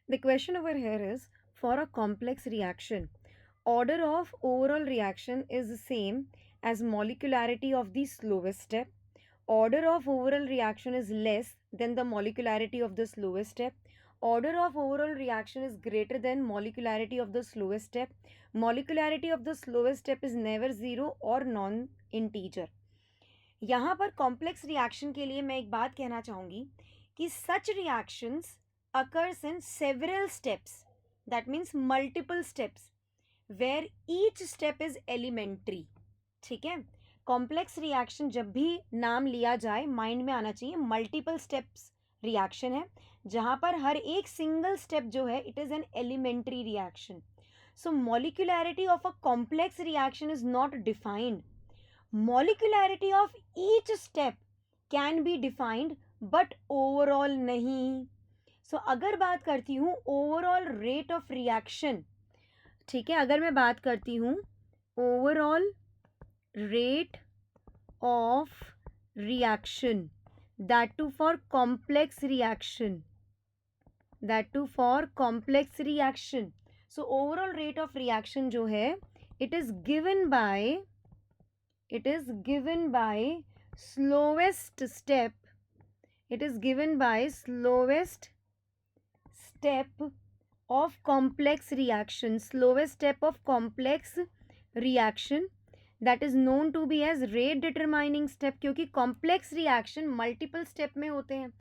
The question over here is, for a complex reaction, order of overall reaction is the same as molecularity of the slowest step. Order of overall reaction is less than the molecularity of the slowest step. Order of overall reaction is greater than molecularity of the slowest step. Molecularity of the slowest step is never zero or non integer. यहाँ पर complex reaction के लिए मैं एक बात कहना चाहूँगी कि सच reactions occurs in several steps, that means multiple steps, where each step is elementary. ठीक है. कॉम्प्लेक्स रिएक्शन जब भी नाम लिया जाए माइंड में आना चाहिए मल्टीपल स्टेप्स रिएक्शन है, जहां पर हर एक सिंगल स्टेप जो है it is an elementary reaction. So molecularity of a complex reaction is not defined. Molecularity of each step can be defined but overall नहीं. सो अगर बात करती हूँ ओवरऑल रेट ऑफ रिएक्शन, ठीक है, अगर मैं बात करती हूँ overall rate of reaction, that too for complex reaction, that too for complex reaction. So overall rate of reaction जो है it is given by slowest step, it is given by slowest step of complex reaction, slowest step of complex reaction, that is known to be as rate determining step. क्योंकि complex reaction multiple step में होते हैं,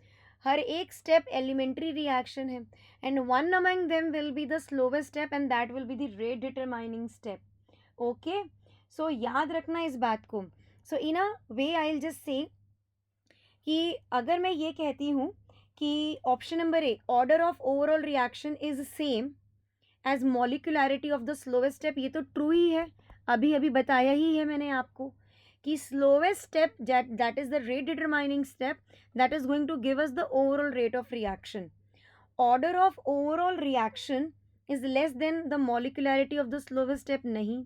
हर एक step elementary reaction है, and one among them will be the slowest step and that will be the rate determining step. Okay, so याद रखना इस बात को. So in a way I'll just say कि अगर मैं ये कहती हूँ कि option number A order of overall reaction is same as molecularity of the slowest step, ये तो ट्रू ही है, अभी अभी बताया ही है मैंने आपको कि slowest step that is the rate determining step that is going to give us the overall rate of reaction. Order of overall reaction is less than the molecularity of the slowest step, नहीं.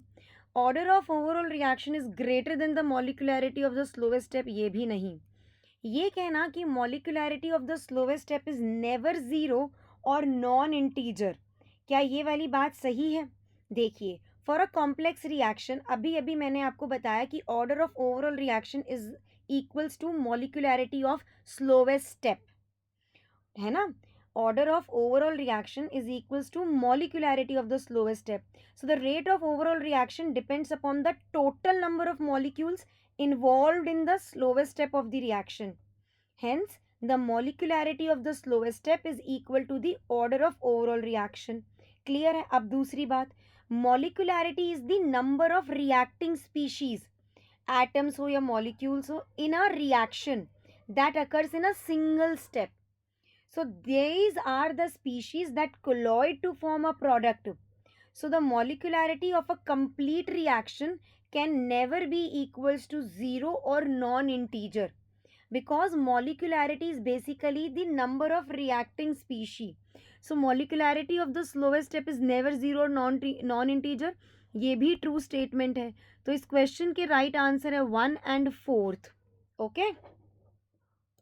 Order of overall reaction is greater than the molecularity of the slowest step, ये भी नहीं. ये कहना कि molecularity of the slowest step is never zero और non integer, क्या ये वाली बात सही है? देखिए, फॉर अ कॉम्प्लेक्स रिएक्शन अभी अभी मैंने आपको बताया कि order of overall reaction is equals to molecularity of slowest step, है ना. Order of overall reaction is equals to molecularity of the slowest step. So the rate of overall reaction depends upon the total number of molecules involved in the slowest step of the reaction. Hence, the molecularity of the slowest step is equal to the order of overall reaction. Clear है? अब दूसरी बात, molecularity is the number of reacting species, atoms हो या molecules हो, in a reaction that occurs in a single step. So these are the species that colloid to form a product. So the molecularity of a complete reaction can never be equals to zero or non-integer, because molecularity is basically the number of reacting species. So molecularity of the slowest step is never zero or non-integer. ये भी true statement है. तो इस question के right answer है 1 and 4th. Okay.